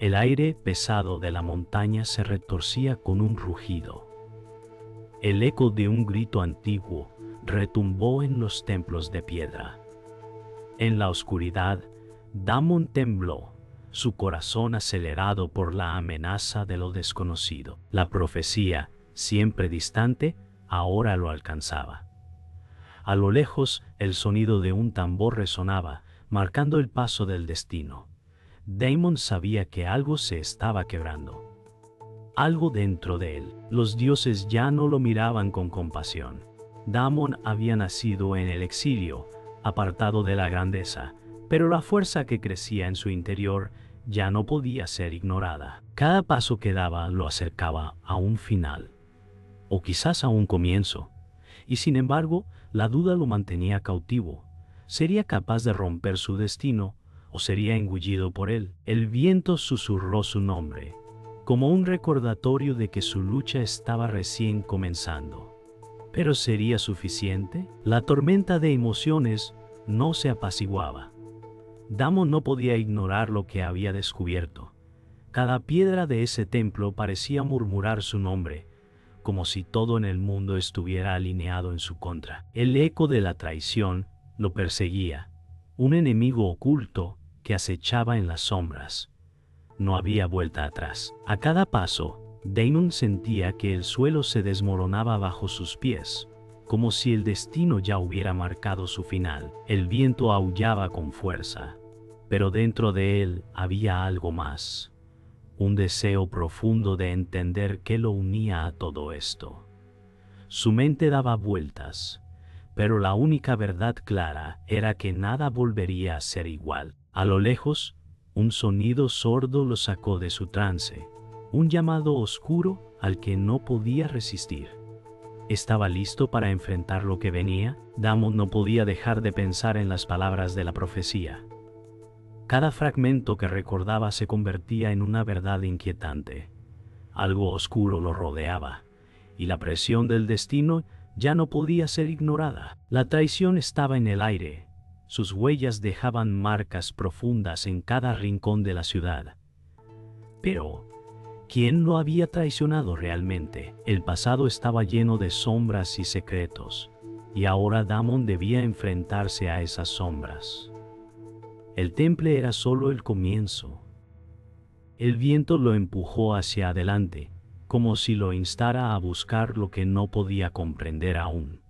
El aire pesado de la montaña se retorcía con un rugido. El eco de un grito antiguo retumbó en los templos de piedra. En la oscuridad, Damon tembló, su corazón acelerado por la amenaza de lo desconocido. La profecía, siempre distante, ahora lo alcanzaba. A lo lejos, el sonido de un tambor resonaba, marcando el paso del destino. Damon sabía que algo se estaba quebrando. Algo dentro de él. Los dioses ya no lo miraban con compasión. Damon había nacido en el exilio, apartado de la grandeza, pero la fuerza que crecía en su interior ya no podía ser ignorada. Cada paso que daba lo acercaba a un final, o quizás a un comienzo, y sin embargo, la duda lo mantenía cautivo. ¿Sería capaz de romper su destino o sería engullido por él? El viento susurró su nombre, como un recordatorio de que su lucha estaba recién comenzando. ¿Pero sería suficiente? La tormenta de emociones no se apaciguaba. Damon no podía ignorar lo que había descubierto. Cada piedra de ese templo parecía murmurar su nombre, como si todo en el mundo estuviera alineado en su contra. El eco de la traición lo perseguía, un enemigo oculto que acechaba en las sombras. No había vuelta atrás. A cada paso, Damon sentía que el suelo se desmoronaba bajo sus pies, como si el destino ya hubiera marcado su final. El viento aullaba con fuerza, pero dentro de él había algo más. Un deseo profundo de entender qué lo unía a todo esto. Su mente daba vueltas, pero la única verdad clara era que nada volvería a ser igual. A lo lejos, un sonido sordo lo sacó de su trance, un llamado oscuro al que no podía resistir. ¿Estaba listo para enfrentar lo que venía? Damon no podía dejar de pensar en las palabras de la profecía. Cada fragmento que recordaba se convertía en una verdad inquietante. Algo oscuro lo rodeaba, y la presión del destino ya no podía ser ignorada. La traición estaba en el aire. Sus huellas dejaban marcas profundas en cada rincón de la ciudad. Pero, ¿quién lo había traicionado realmente? El pasado estaba lleno de sombras y secretos, y ahora Damon debía enfrentarse a esas sombras. El temple era solo el comienzo. El viento lo empujó hacia adelante, como si lo instara a buscar lo que no podía comprender aún.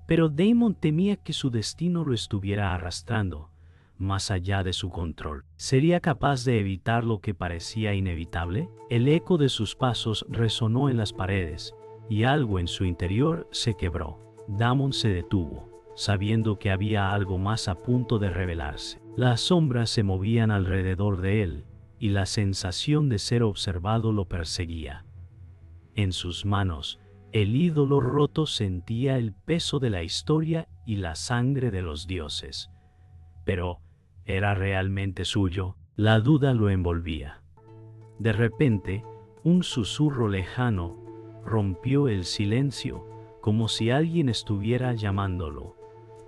Pero Damon temía que su destino lo estuviera arrastrando, más allá de su control. ¿Sería capaz de evitar lo que parecía inevitable? El eco de sus pasos resonó en las paredes, y algo en su interior se quebró. Damon se detuvo, sabiendo que había algo más a punto de revelarse. Las sombras se movían alrededor de él, y la sensación de ser observado lo perseguía. En sus manos, el ídolo roto sentía el peso de la historia y la sangre de los dioses. Pero, ¿era realmente suyo? La duda lo envolvía. De repente, un susurro lejano rompió el silencio, como si alguien estuviera llamándolo,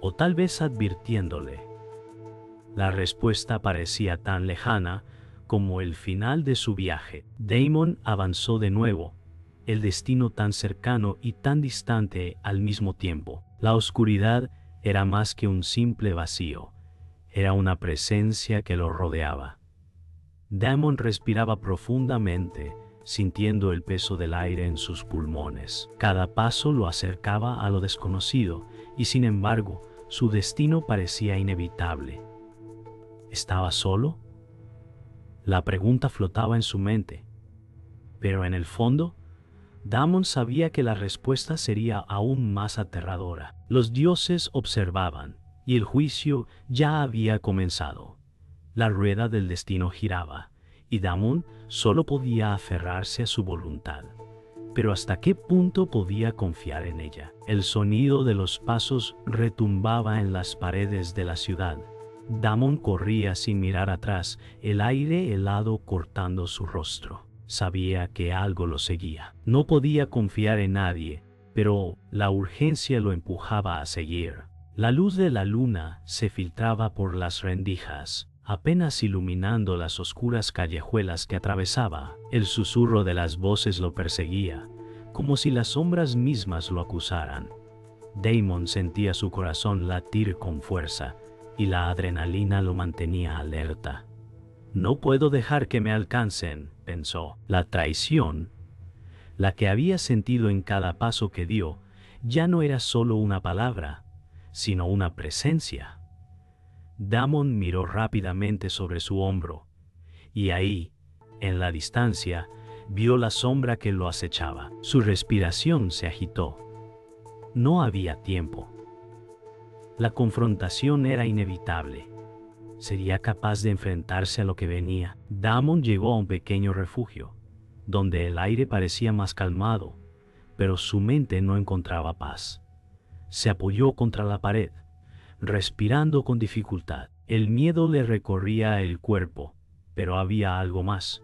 o tal vez advirtiéndole. La respuesta parecía tan lejana como el final de su viaje. Damon avanzó de nuevo, el destino tan cercano y tan distante al mismo tiempo. La oscuridad era más que un simple vacío, era una presencia que lo rodeaba. Damon respiraba profundamente, sintiendo el peso del aire en sus pulmones. Cada paso lo acercaba a lo desconocido, y sin embargo, su destino parecía inevitable. ¿Estaba solo? La pregunta flotaba en su mente, pero en el fondo, Damon sabía que la respuesta sería aún más aterradora. Los dioses observaban, y el juicio ya había comenzado. La rueda del destino giraba, y Damon solo podía aferrarse a su voluntad. Pero ¿hasta qué punto podía confiar en ella? El sonido de los pasos retumbaba en las paredes de la ciudad. Damon corría sin mirar atrás, el aire helado cortando su rostro. Sabía que algo lo seguía. No podía confiar en nadie, pero la urgencia lo empujaba a seguir. La luz de la luna se filtraba por las rendijas, apenas iluminando las oscuras callejuelas que atravesaba. El susurro de las voces lo perseguía, como si las sombras mismas lo acusaran. Damon sentía su corazón latir con fuerza, y la adrenalina lo mantenía alerta. No puedo dejar que me alcancen, pensó. La traición, la que había sentido en cada paso que dio, ya no era solo una palabra, sino una presencia. Damon miró rápidamente sobre su hombro, y ahí, en la distancia, vio la sombra que lo acechaba. Su respiración se agitó. No había tiempo. La confrontación era inevitable. ¿Sería capaz de enfrentarse a lo que venía? Damon llegó a un pequeño refugio, donde el aire parecía más calmado, pero su mente no encontraba paz. Se apoyó contra la pared, respirando con dificultad. El miedo le recorría el cuerpo, pero había algo más,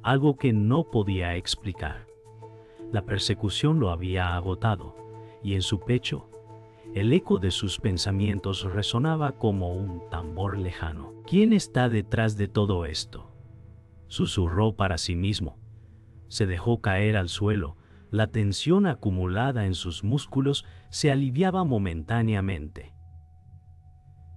algo que no podía explicar. La persecución lo había agotado, y en su pecho, el eco de sus pensamientos resonaba como un tambor lejano. ¿Quién está detrás de todo esto?, susurró para sí mismo. Se dejó caer al suelo. La tensión acumulada en sus músculos se aliviaba momentáneamente.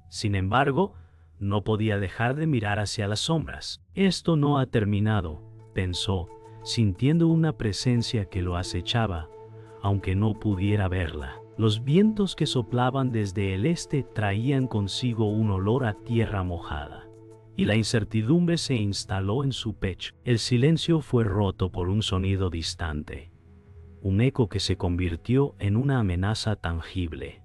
Sin embargo, no podía dejar de mirar hacia las sombras. Esto no ha terminado, pensó, sintiendo una presencia que lo acechaba, aunque no pudiera verla. Los vientos que soplaban desde el este traían consigo un olor a tierra mojada, y la incertidumbre se instaló en su pecho. El silencio fue roto por un sonido distante, un eco que se convirtió en una amenaza tangible.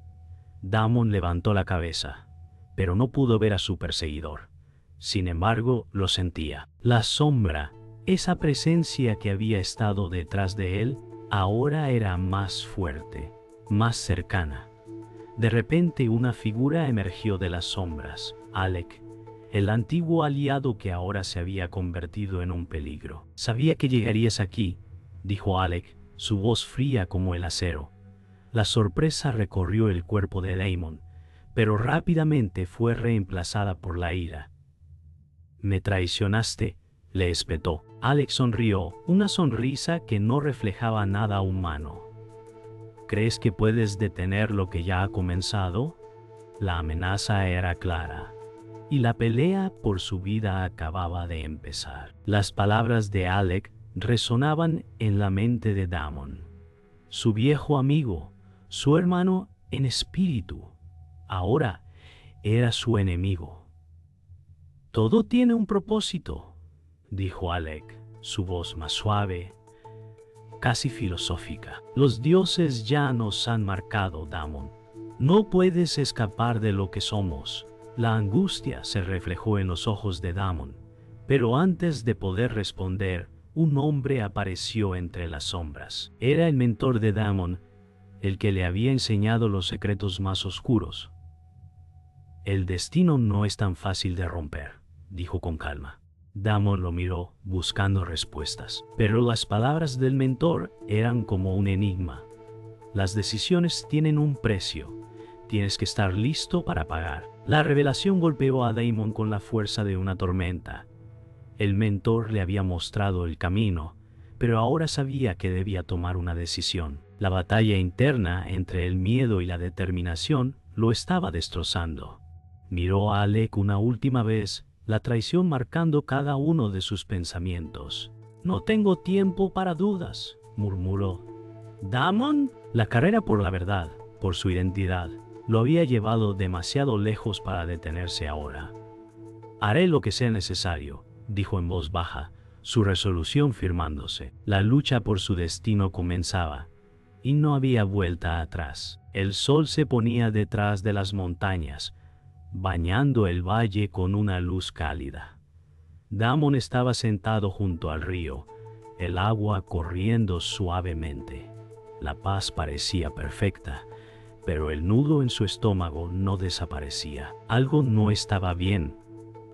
Damon levantó la cabeza, pero no pudo ver a su perseguidor. Sin embargo, lo sentía. La sombra, esa presencia que había estado detrás de él, ahora era más fuerte, más cercana. De repente una figura emergió de las sombras. Alec, el antiguo aliado que ahora se había convertido en un peligro. «Sabía que llegarías aquí», dijo Alec, su voz fría como el acero. La sorpresa recorrió el cuerpo de Damon, pero rápidamente fue reemplazada por la ira. «¿Me traicionaste?», le espetó. Alec sonrió, una sonrisa que no reflejaba nada humano. «¿Crees que puedes detener lo que ya ha comenzado?». La amenaza era clara, y la pelea por su vida acababa de empezar. Las palabras de Alec resonaban en la mente de Damon. Su viejo amigo, su hermano en espíritu, ahora era su enemigo. «Todo tiene un propósito», dijo Alec, su voz más suave, casi filosófica. «Los dioses ya nos han marcado, Damon. No puedes escapar de lo que somos». La angustia se reflejó en los ojos de Damon, pero antes de poder responder, un hombre apareció entre las sombras. Era el mentor de Damon, el que le había enseñado los secretos más oscuros. «El destino no es tan fácil de romper», dijo con calma. Damon lo miró, buscando respuestas, pero las palabras del mentor eran como un enigma. «Las decisiones tienen un precio. Tienes que estar listo para pagar». La revelación golpeó a Damon con la fuerza de una tormenta. El mentor le había mostrado el camino, pero ahora sabía que debía tomar una decisión. La batalla interna entre el miedo y la determinación lo estaba destrozando. Miró a Alec una última vez, la traición marcando cada uno de sus pensamientos. «No tengo tiempo para dudas», murmuró. «¿Damon?». La carrera por la verdad, por su identidad, lo había llevado demasiado lejos para detenerse ahora. «Haré lo que sea necesario», dijo en voz baja, su resolución firmándose. La lucha por su destino comenzaba, y no había vuelta atrás. El sol se ponía detrás de las montañas, bañando el valle con una luz cálida. Damon estaba sentado junto al río, el agua corriendo suavemente. La paz parecía perfecta, pero el nudo en su estómago no desaparecía. Algo no estaba bien.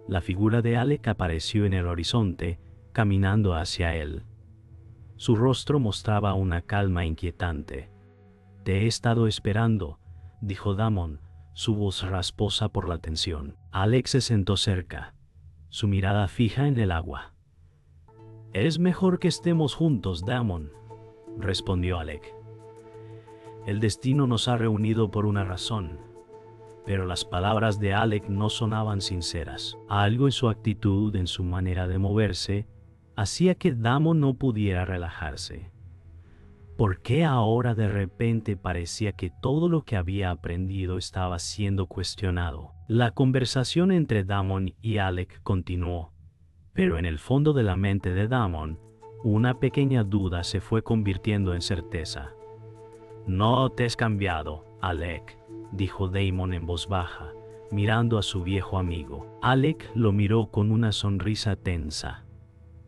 La figura de Alec apareció en el horizonte, caminando hacia él. Su rostro mostraba una calma inquietante. «Te he estado esperando», dijo Damon, su voz rasposa por la tensión. Alec se sentó cerca, su mirada fija en el agua. «Es mejor que estemos juntos, Damon», respondió Alec. «El destino nos ha reunido por una razón». Pero las palabras de Alec no sonaban sinceras. Algo en su actitud, en su manera de moverse, hacía que Damon no pudiera relajarse. ¿Por qué ahora de repente parecía que todo lo que había aprendido estaba siendo cuestionado? La conversación entre Damon y Alec continuó, pero en el fondo de la mente de Damon, una pequeña duda se fue convirtiendo en certeza. «No te has cambiado, Alec», dijo Damon en voz baja, mirando a su viejo amigo. Alec lo miró con una sonrisa tensa.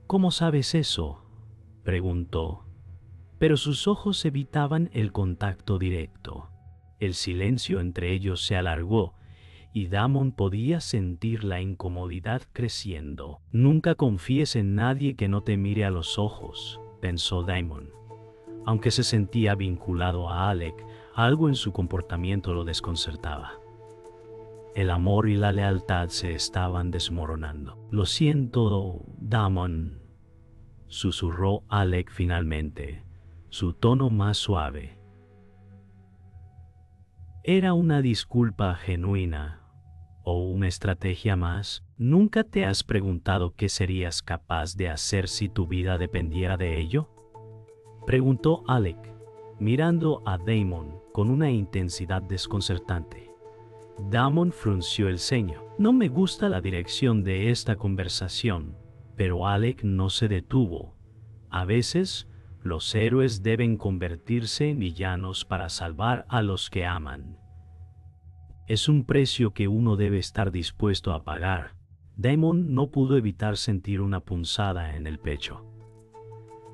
«¿Cómo sabes eso?», preguntó. Pero sus ojos evitaban el contacto directo. El silencio entre ellos se alargó y Damon podía sentir la incomodidad creciendo. «Nunca confíes en nadie que no te mire a los ojos», pensó Damon. Aunque se sentía vinculado a Alec, algo en su comportamiento lo desconcertaba. El amor y la lealtad se estaban desmoronando. «Lo siento, Damon», susurró Alec finalmente, su tono más suave. ¿Era una disculpa genuina o una estrategia más? ¿Nunca te has preguntado qué serías capaz de hacer si tu vida dependiera de ello?, preguntó Alec, mirando a Damon con una intensidad desconcertante. Damon frunció el ceño. «No me gusta la dirección de esta conversación», pero Alec no se detuvo. «A veces, los héroes deben convertirse en villanos para salvar a los que aman. Es un precio que uno debe estar dispuesto a pagar». Damon no pudo evitar sentir una punzada en el pecho.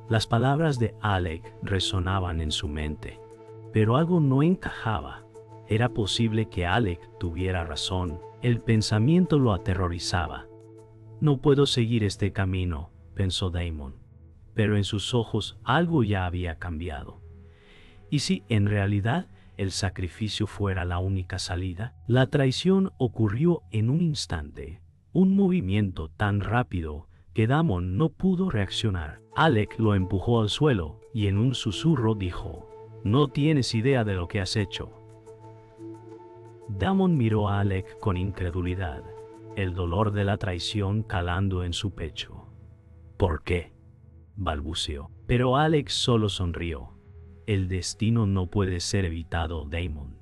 Las palabras de Alec resonaban en su mente, pero algo no encajaba. Era posible que Alec tuviera razón. El pensamiento lo aterrorizaba. «No puedo seguir este camino», pensó Damon, pero en sus ojos algo ya había cambiado. ¿Y si en realidad el sacrificio fuera la única salida? La traición ocurrió en un instante, un movimiento tan rápido que Damon no pudo reaccionar. Alec lo empujó al suelo y en un susurro dijo: «No tienes idea de lo que has hecho». Damon miró a Alec con incredulidad, el dolor de la traición calando en su pecho. «¿Por qué?», balbuceó. Pero Alec solo sonrió. «El destino no puede ser evitado, Damon.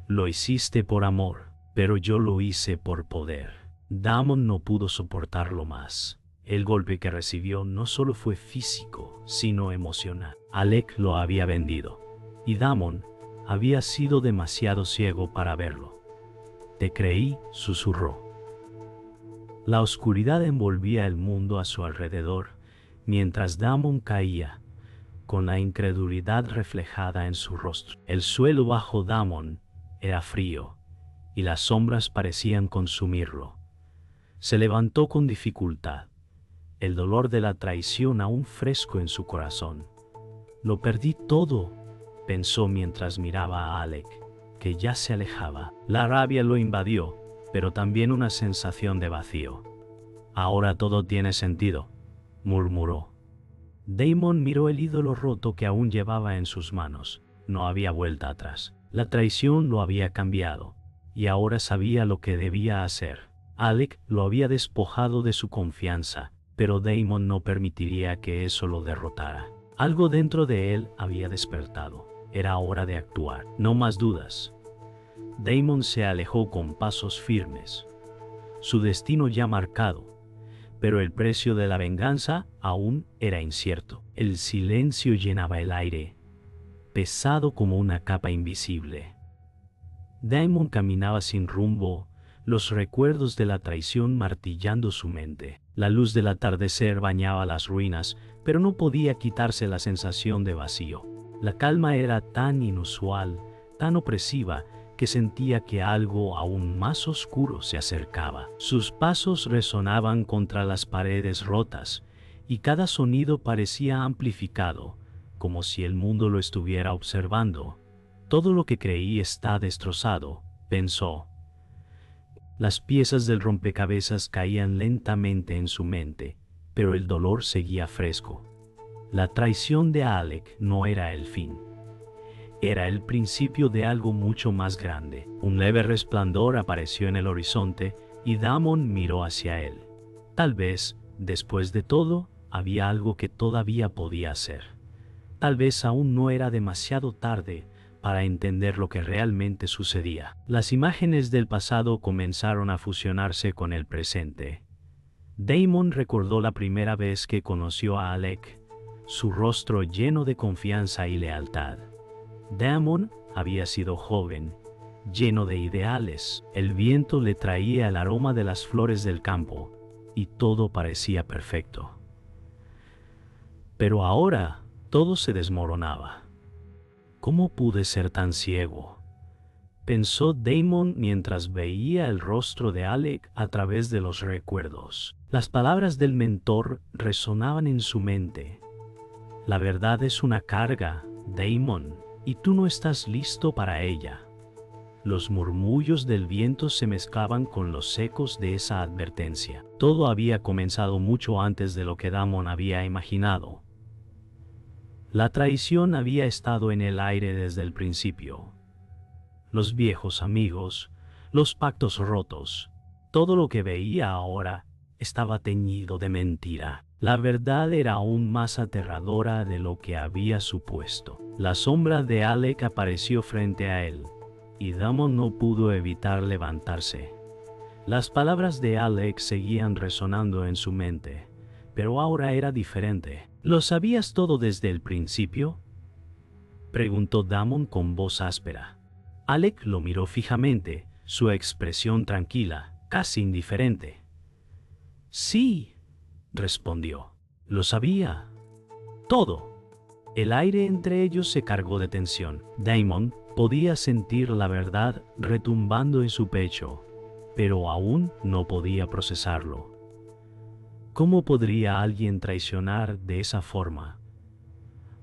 Lo hiciste por amor, pero yo lo hice por poder». Damon no pudo soportarlo más. El golpe que recibió no solo fue físico, sino emocional. Alec lo había vendido, y Damon había sido demasiado ciego para verlo. «Te creí», susurró. La oscuridad envolvía el mundo a su alrededor, mientras Damon caía, con la incredulidad reflejada en su rostro. El suelo bajo Damon era frío, y las sombras parecían consumirlo. Se levantó con dificultad, el dolor de la traición aún fresco en su corazón. «Lo perdí todo», pensó mientras miraba a Alec, que ya se alejaba. La rabia lo invadió, pero también una sensación de vacío. «Ahora todo tiene sentido», murmuró. Damon miró el ídolo roto que aún llevaba en sus manos. No había vuelta atrás. La traición lo había cambiado, y ahora sabía lo que debía hacer. Alec lo había despojado de su confianza, pero Damon no permitiría que eso lo derrotara. Algo dentro de él había despertado. Era hora de actuar. No más dudas. Damon se alejó con pasos firmes. Su destino ya marcado, pero el precio de la venganza aún era incierto. El silencio llenaba el aire, pesado como una capa invisible. Damon caminaba sin rumbo, los recuerdos de la traición martillando su mente. La luz del atardecer bañaba las ruinas, pero no podía quitarse la sensación de vacío. La calma era tan inusual, tan opresiva, que sentía que algo aún más oscuro se acercaba. Sus pasos resonaban contra las paredes rotas, y cada sonido parecía amplificado, como si el mundo lo estuviera observando. «Todo lo que creí está destrozado», pensó. Las piezas del rompecabezas caían lentamente en su mente, pero el dolor seguía fresco. La traición de Alec no era el fin. Era el principio de algo mucho más grande. Un leve resplandor apareció en el horizonte y Damon miró hacia él. Tal vez, después de todo, había algo que todavía podía hacer. Tal vez aún no era demasiado tarde para entender lo que realmente sucedía. Las imágenes del pasado comenzaron a fusionarse con el presente. Damon recordó la primera vez que conoció a Alec, su rostro lleno de confianza y lealtad. Damon había sido joven, lleno de ideales. El viento le traía el aroma de las flores del campo y todo parecía perfecto. Pero ahora todo se desmoronaba. ¿Cómo pude ser tan ciego?, pensó Damon mientras veía el rostro de Alec a través de los recuerdos. Las palabras del mentor resonaban en su mente. La verdad es una carga, Damon, y tú no estás listo para ella. Los murmullos del viento se mezclaban con los ecos de esa advertencia. Todo había comenzado mucho antes de lo que Damon había imaginado. La traición había estado en el aire desde el principio. Los viejos amigos, los pactos rotos, todo lo que veía ahora estaba teñido de mentira. La verdad era aún más aterradora de lo que había supuesto. La sombra de Alec apareció frente a él, y Damon no pudo evitar levantarse. Las palabras de Alec seguían resonando en su mente, pero ahora era diferente. ¿Lo sabías todo desde el principio?, preguntó Damon con voz áspera. Alec lo miró fijamente, su expresión tranquila, casi indiferente. Sí, respondió. Lo sabía. Todo. El aire entre ellos se cargó de tensión. Damon podía sentir la verdad retumbando en su pecho, pero aún no podía procesarlo. ¿Cómo podría alguien traicionar de esa forma?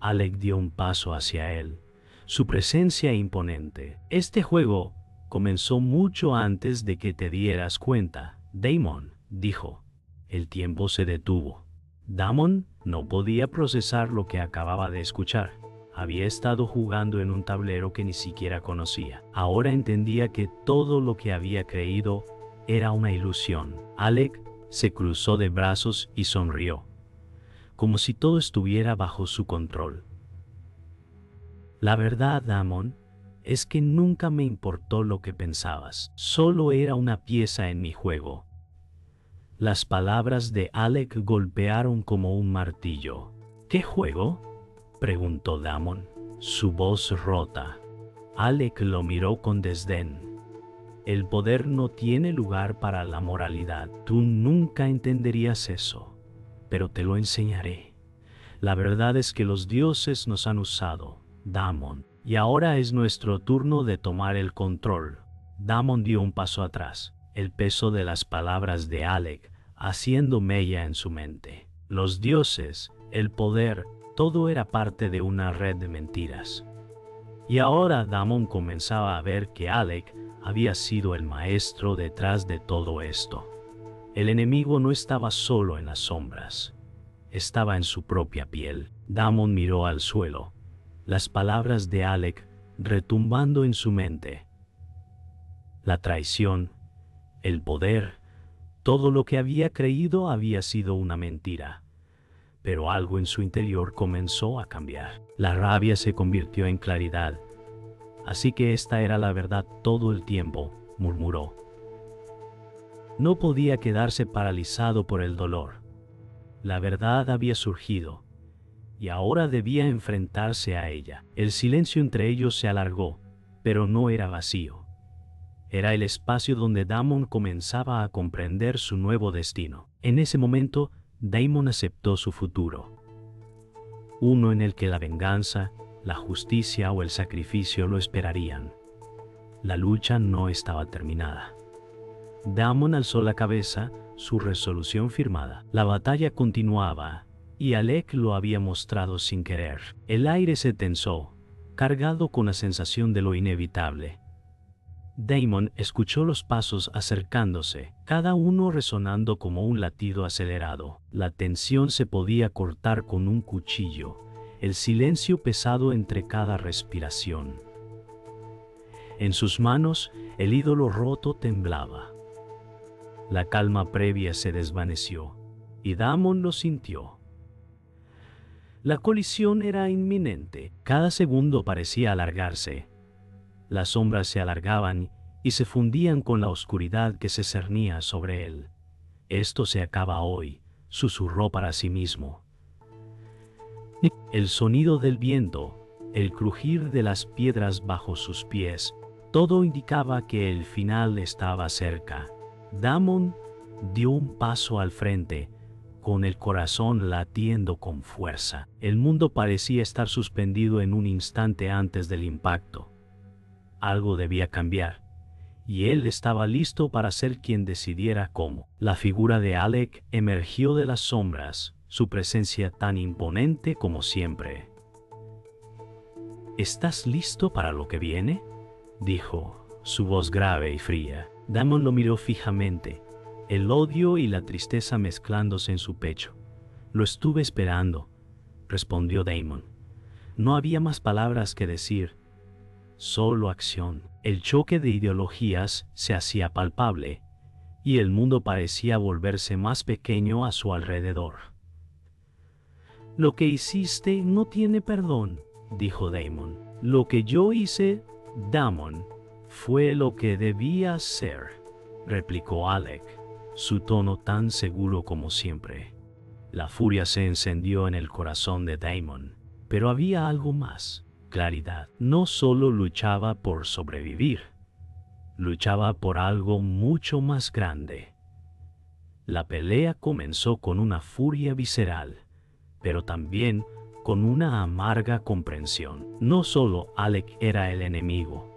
Alec dio un paso hacia él, su presencia imponente. Este juego comenzó mucho antes de que te dieras cuenta, Damon, dijo. El tiempo se detuvo. Damon no podía procesar lo que acababa de escuchar. Había estado jugando en un tablero que ni siquiera conocía. Ahora entendía que todo lo que había creído era una ilusión. Alec se cruzó de brazos y sonrió, como si todo estuviera bajo su control. La verdad, Damon, es que nunca me importó lo que pensabas. Solo era una pieza en mi juego. Las palabras de Alec golpearon como un martillo. ¿Qué juego?, preguntó Damon, su voz rota. Alec lo miró con desdén. El poder no tiene lugar para la moralidad. Tú nunca entenderías eso, pero te lo enseñaré. La verdad es que los dioses nos han usado, Damon, y ahora es nuestro turno de tomar el control. Damon dio un paso atrás, el peso de las palabras de Alec haciendo mella en su mente. Los dioses, el poder, todo era parte de una red de mentiras. Y ahora Damon comenzaba a ver que Alec había sido el maestro detrás de todo esto. El enemigo no estaba solo en las sombras, estaba en su propia piel. Damon miró al suelo, las palabras de Alec retumbando en su mente. La traición, el poder, todo lo que había creído había sido una mentira. Pero algo en su interior comenzó a cambiar. La rabia se convirtió en claridad. Así que esta era la verdad todo el tiempo, murmuró. No podía quedarse paralizado por el dolor. La verdad había surgido, y ahora debía enfrentarse a ella. El silencio entre ellos se alargó, pero no era vacío. Era el espacio donde Damon comenzaba a comprender su nuevo destino. En ese momento, Damon aceptó su futuro. Uno en el que la venganza, la justicia o el sacrificio lo esperarían. La lucha no estaba terminada. Damon alzó la cabeza, su resolución firmada. La batalla continuaba, y Alec lo había mostrado sin querer. El aire se tensó, cargado con la sensación de lo inevitable. Damon escuchó los pasos acercándose, cada uno resonando como un latido acelerado. La tensión se podía cortar con un cuchillo, el silencio pesado entre cada respiración. En sus manos, el ídolo roto temblaba. La calma previa se desvaneció, y Damon lo sintió. La colisión era inminente, cada segundo parecía alargarse. Las sombras se alargaban y se fundían con la oscuridad que se cernía sobre él. «Esto se acaba hoy», susurró para sí mismo. El sonido del viento, el crujir de las piedras bajo sus pies, todo indicaba que el final estaba cerca. Damon dio un paso al frente, con el corazón latiendo con fuerza. El mundo parecía estar suspendido en un instante antes del impacto. Algo debía cambiar, y él estaba listo para ser quien decidiera cómo. La figura de Alec emergió de las sombras, su presencia tan imponente como siempre. «¿Estás listo para lo que viene?», dijo, su voz grave y fría. Damon lo miró fijamente, el odio y la tristeza mezclándose en su pecho. «Lo estuve esperando», respondió Damon. No había más palabras que decir, solo acción. El choque de ideologías se hacía palpable, y el mundo parecía volverse más pequeño a su alrededor. «Lo que hiciste no tiene perdón», dijo Damon. «Lo que yo hice, Damon, fue lo que debía ser», replicó Alec, su tono tan seguro como siempre. La furia se encendió en el corazón de Damon, pero había algo más: claridad. No solo luchaba por sobrevivir, luchaba por algo mucho más grande. La pelea comenzó con una furia visceral, pero también con una amarga comprensión. No solo Alec era el enemigo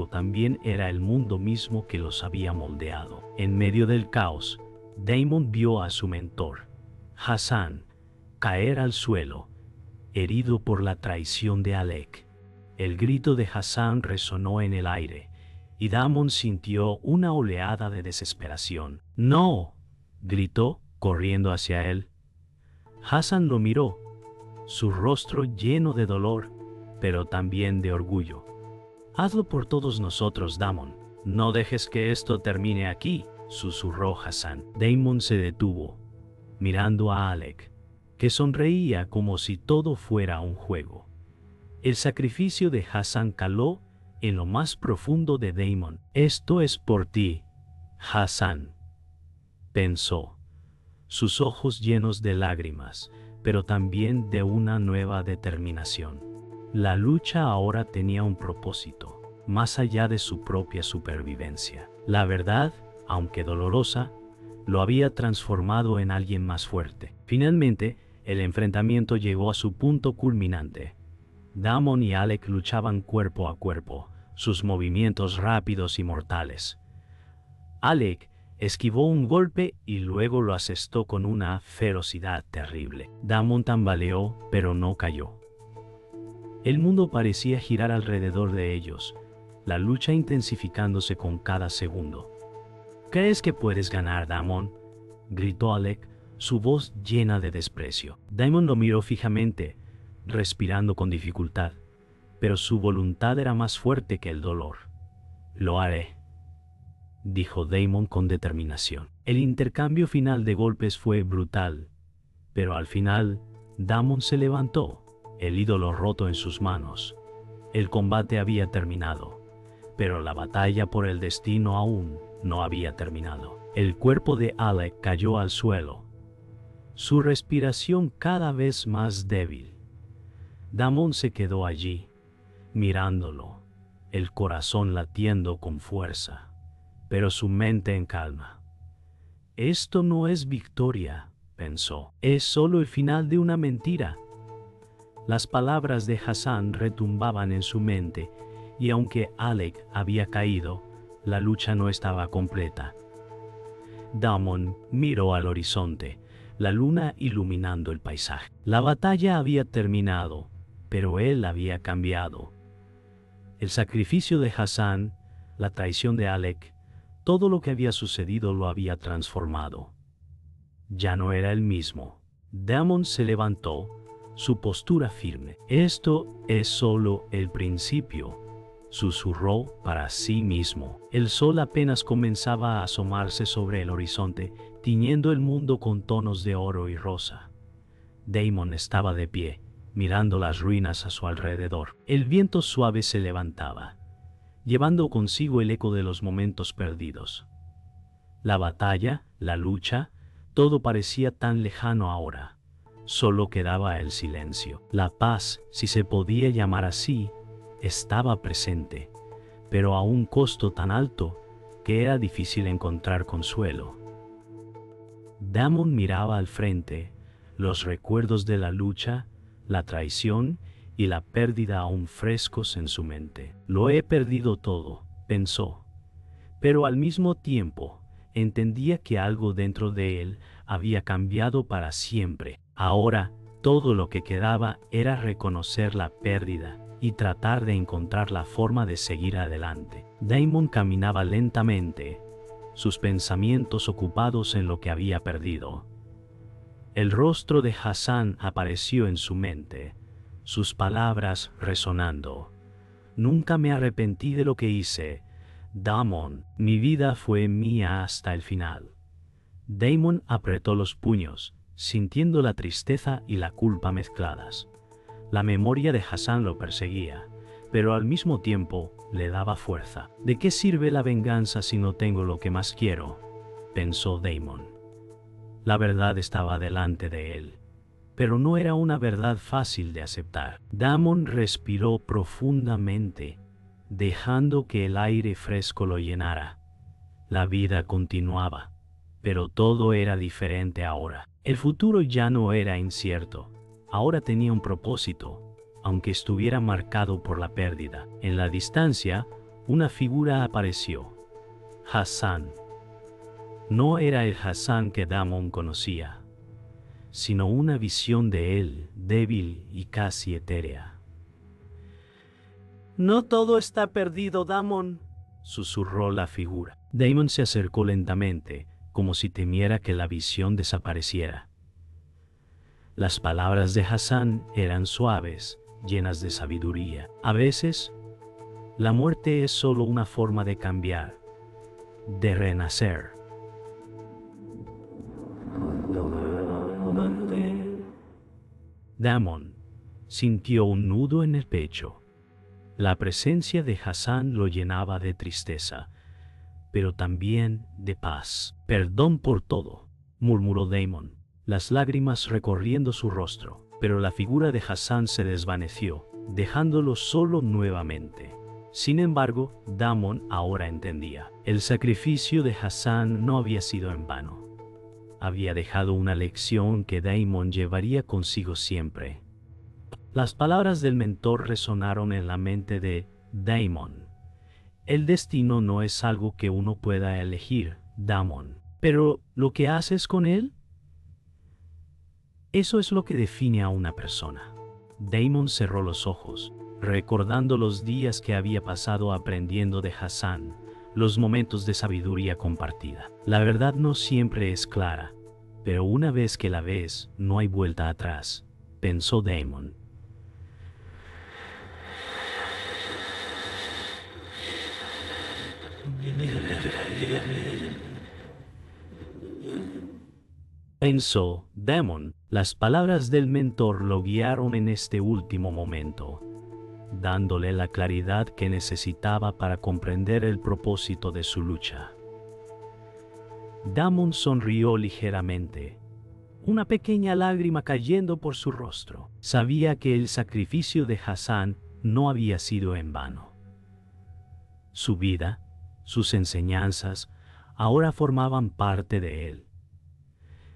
también era el mundo mismo que los había moldeado. En medio del caos, Damon vio a su mentor, Hassan, caer al suelo, herido por la traición de Alec. El grito de Hassan resonó en el aire, y Damon sintió una oleada de desesperación. «¡No!», gritó, corriendo hacia él. Hassan lo miró, su rostro lleno de dolor, pero también de orgullo. «Hazlo por todos nosotros, Damon. No dejes que esto termine aquí», susurró Hassan. Damon se detuvo, mirando a Alec, que sonreía como si todo fuera un juego. El sacrificio de Hassan caló en lo más profundo de Damon. «Esto es por ti, Hassan», pensó, sus ojos llenos de lágrimas, pero también de una nueva determinación. La lucha ahora tenía un propósito, más allá de su propia supervivencia. La verdad, aunque dolorosa, lo había transformado en alguien más fuerte. Finalmente, el enfrentamiento llegó a su punto culminante. Damon y Alec luchaban cuerpo a cuerpo, sus movimientos rápidos y mortales. Alec esquivó un golpe y luego lo asestó con una ferocidad terrible. Damon tambaleó, pero no cayó. El mundo parecía girar alrededor de ellos, la lucha intensificándose con cada segundo. «¿Crees que puedes ganar, Damon?», gritó Alec, su voz llena de desprecio. Damon lo miró fijamente, respirando con dificultad, pero su voluntad era más fuerte que el dolor. «Lo haré», dijo Damon con determinación. El intercambio final de golpes fue brutal, pero al final, Damon se levantó, el ídolo roto en sus manos. El combate había terminado, pero la batalla por el destino aún no había terminado. El cuerpo de Alec cayó al suelo, su respiración cada vez más débil. Damon se quedó allí, mirándolo, el corazón latiendo con fuerza, pero su mente en calma. «Esto no es victoria», pensó, «es solo el final de una mentira». Las palabras de Hassan retumbaban en su mente, y aunque Alec había caído, la lucha no estaba completa. Damon miró al horizonte, la luna iluminando el paisaje. La batalla había terminado, pero él había cambiado. El sacrificio de Hassan, la traición de Alec, todo lo que había sucedido lo había transformado. Ya no era el mismo. Damon se levantó, su postura firme. Esto es solo el principio, susurró para sí mismo. El sol apenas comenzaba a asomarse sobre el horizonte, tiñendo el mundo con tonos de oro y rosa. Damon estaba de pie, mirando las ruinas a su alrededor. El viento suave se levantaba, llevando consigo el eco de los momentos perdidos. La batalla, la lucha, todo parecía tan lejano ahora. Solo quedaba el silencio. La paz, si se podía llamar así, estaba presente, pero a un costo tan alto que era difícil encontrar consuelo. Damon miraba al frente, los recuerdos de la lucha, la traición y la pérdida aún frescos en su mente. Lo he perdido todo, pensó, pero al mismo tiempo entendía que algo dentro de él había cambiado para siempre. Ahora, todo lo que quedaba era reconocer la pérdida y tratar de encontrar la forma de seguir adelante. Damon caminaba lentamente, sus pensamientos ocupados en lo que había perdido. El rostro de Hassan apareció en su mente, sus palabras resonando. Nunca me arrepentí de lo que hice, Damon, mi vida fue mía hasta el final. Damon apretó los puños, sintiendo la tristeza y la culpa mezcladas. La memoria de Hassan lo perseguía, pero al mismo tiempo le daba fuerza. ¿De qué sirve la venganza si no tengo lo que más quiero?, pensó Damon. La verdad estaba delante de él, pero no era una verdad fácil de aceptar. Damon respiró profundamente, dejando que el aire fresco lo llenara. La vida continuaba, pero todo era diferente ahora. El futuro ya no era incierto, ahora tenía un propósito, aunque estuviera marcado por la pérdida. En la distancia, una figura apareció. Hassan. No era el Hassan que Damon conocía, sino una visión de él, débil y casi etérea. «No todo está perdido, Damon», susurró la figura. Damon se acercó lentamente, como si temiera que la visión desapareciera. Las palabras de Hassan eran suaves, llenas de sabiduría. A veces, la muerte es solo una forma de cambiar, de renacer. Damon sintió un nudo en el pecho. La presencia de Hassan lo llenaba de tristeza, pero también de paz. «Perdón por todo», murmuró Damon, las lágrimas recorriendo su rostro, pero la figura de Hassan se desvaneció, dejándolo solo nuevamente. Sin embargo, Damon ahora entendía. El sacrificio de Hassan no había sido en vano. Había dejado una lección que Damon llevaría consigo siempre. Las palabras del mentor resonaron en la mente de Damon. El destino no es algo que uno pueda elegir, Damon. Pero lo que haces con él, eso es lo que define a una persona. Damon cerró los ojos, recordando los días que había pasado aprendiendo de Hassan, los momentos de sabiduría compartida. La verdad no siempre es clara, pero una vez que la ves, no hay vuelta atrás, pensó Damon. Pensó Damon. Las palabras del mentor lo guiaron en este último momento, dándole la claridad que necesitaba para comprender el propósito de su lucha. Damon sonrió ligeramente, una pequeña lágrima cayendo por su rostro. Sabía que el sacrificio de Hassan no había sido en vano. Su vida, sus enseñanzas, ahora formaban parte de él.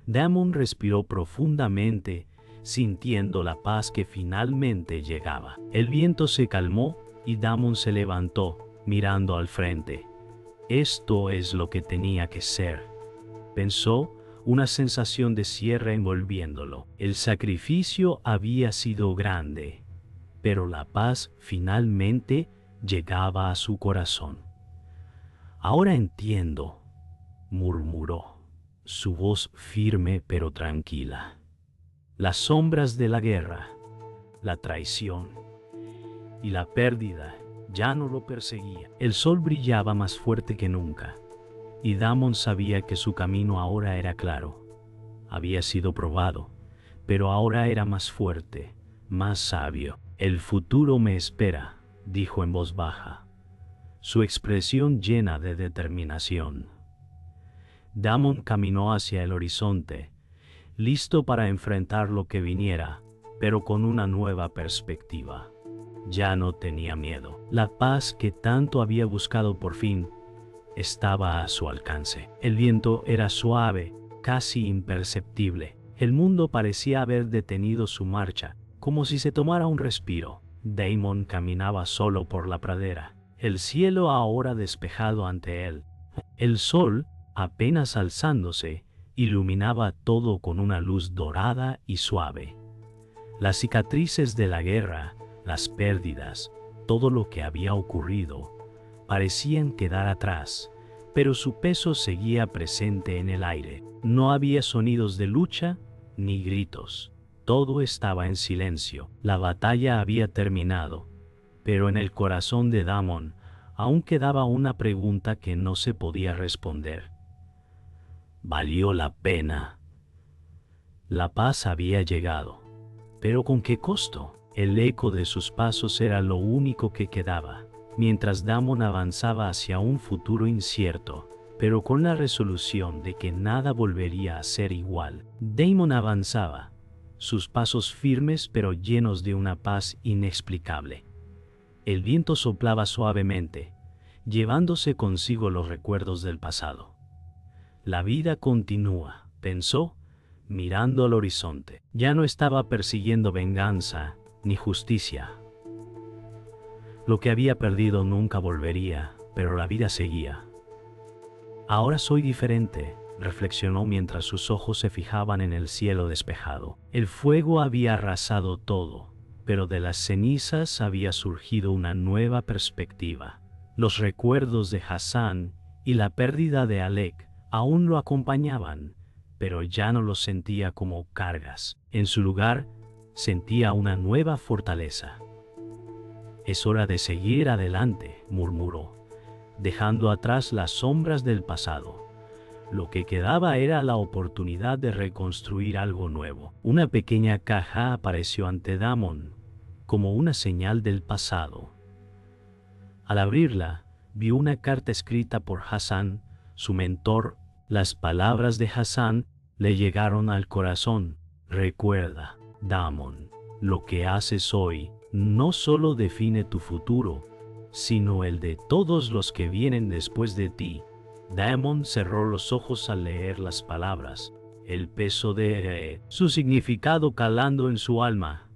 Damon respiró profundamente, sintiendo la paz que finalmente llegaba. El viento se calmó y Damon se levantó, mirando al frente. Esto es lo que tenía que ser, pensó, una sensación de cierre envolviéndolo. El sacrificio había sido grande, pero la paz finalmente llegaba a su corazón. Ahora entiendo, murmuró, su voz firme pero tranquila. Las sombras de la guerra, la traición y la pérdida ya no lo perseguían. El sol brillaba más fuerte que nunca, y Damon sabía que su camino ahora era claro. Había sido probado, pero ahora era más fuerte, más sabio. El futuro me espera, dijo en voz baja, su expresión llena de determinación. Damon caminó hacia el horizonte, listo para enfrentar lo que viniera, pero con una nueva perspectiva. Ya no tenía miedo. La paz que tanto había buscado por fin estaba a su alcance. El viento era suave, casi imperceptible. El mundo parecía haber detenido su marcha, como si se tomara un respiro. Damon caminaba solo por la pradera, el cielo ahora despejado ante él. El sol, apenas alzándose, iluminaba todo con una luz dorada y suave. Las cicatrices de la guerra, las pérdidas, todo lo que había ocurrido, parecían quedar atrás, pero su peso seguía presente en el aire. No había sonidos de lucha ni gritos. Todo estaba en silencio. La batalla había terminado, pero en el corazón de Damon aún quedaba una pregunta que no se podía responder. ¿Valió la pena? La paz había llegado, pero ¿con qué costo? El eco de sus pasos era lo único que quedaba, mientras Damon avanzaba hacia un futuro incierto, pero con la resolución de que nada volvería a ser igual. Damon avanzaba, sus pasos firmes pero llenos de una paz inexplicable. El viento soplaba suavemente, llevándose consigo los recuerdos del pasado. La vida continúa, pensó, mirando al horizonte. Ya no estaba persiguiendo venganza ni justicia. Lo que había perdido nunca volvería, pero la vida seguía. Ahora soy diferente, reflexionó mientras sus ojos se fijaban en el cielo despejado. El fuego había arrasado todo, pero de las cenizas había surgido una nueva perspectiva. Los recuerdos de Hassan y la pérdida de Alec aún lo acompañaban, pero ya no los sentía como cargas. En su lugar, sentía una nueva fortaleza. Es hora de seguir adelante, murmuró, dejando atrás las sombras del pasado. Lo que quedaba era la oportunidad de reconstruir algo nuevo. Una pequeña caja apareció ante Damon, como una señal del pasado. Al abrirla, vio una carta escrita por Hassan, su mentor. Las palabras de Hassan le llegaron al corazón. Recuerda, Damon, lo que haces hoy no solo define tu futuro, sino el de todos los que vienen después de ti. Damon cerró los ojos al leer las palabras, el peso de su significado calando en su alma.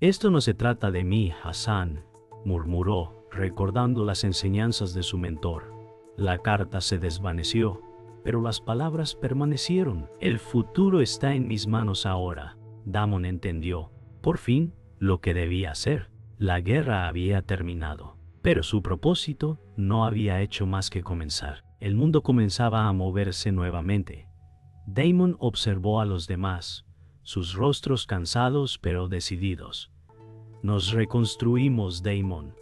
Esto no se trata de mí, Hassan, murmuró, recordando las enseñanzas de su mentor. La carta se desvaneció, pero las palabras permanecieron. El futuro está en mis manos ahora. Damon entendió, por fin, lo que debía hacer. La guerra había terminado, pero su propósito no había hecho más que comenzar. El mundo comenzaba a moverse nuevamente. Damon observó a los demás, sus rostros cansados pero decididos. Nos reconstruimos, Damon,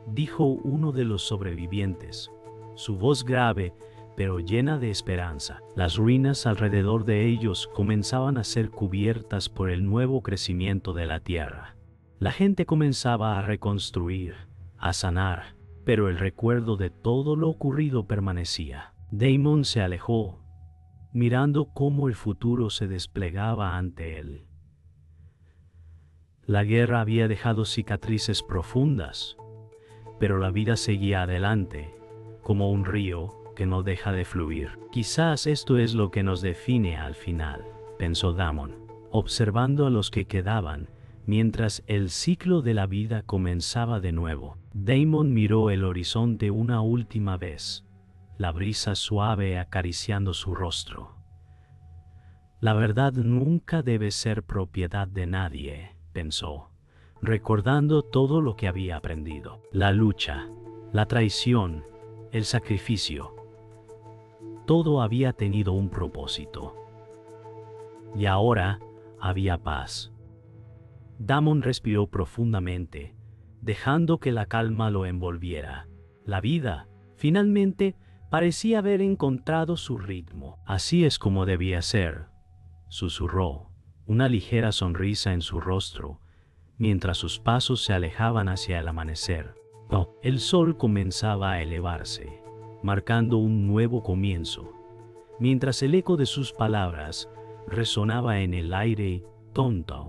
dijo uno de los sobrevivientes, su voz grave pero llena de esperanza. Las ruinas alrededor de ellos comenzaban a ser cubiertas por el nuevo crecimiento de la tierra. La gente comenzaba a reconstruir, a sanar, pero el recuerdo de todo lo ocurrido permanecía. Damon se alejó, mirando cómo el futuro se desplegaba ante él. La guerra había dejado cicatrices profundas, pero la vida seguía adelante, como un río que no deja de fluir. Quizás esto es lo que nos define al final, pensó Damon, observando a los que quedaban, mientras el ciclo de la vida comenzaba de nuevo. Damon miró el horizonte una última vez, la brisa suave acariciando su rostro. La verdad nunca debe ser propiedad de nadie, pensó, recordando todo lo que había aprendido. La lucha, la traición, el sacrificio. Todo había tenido un propósito. Y ahora había paz. Damon respiró profundamente, dejando que la calma lo envolviera. La vida, finalmente, parecía haber encontrado su ritmo. Así es como debía ser, susurró, una ligera sonrisa en su rostro, mientras sus pasos se alejaban hacia el amanecer. El sol comenzaba a elevarse, marcando un nuevo comienzo, mientras el eco de sus palabras resonaba en el aire tonto.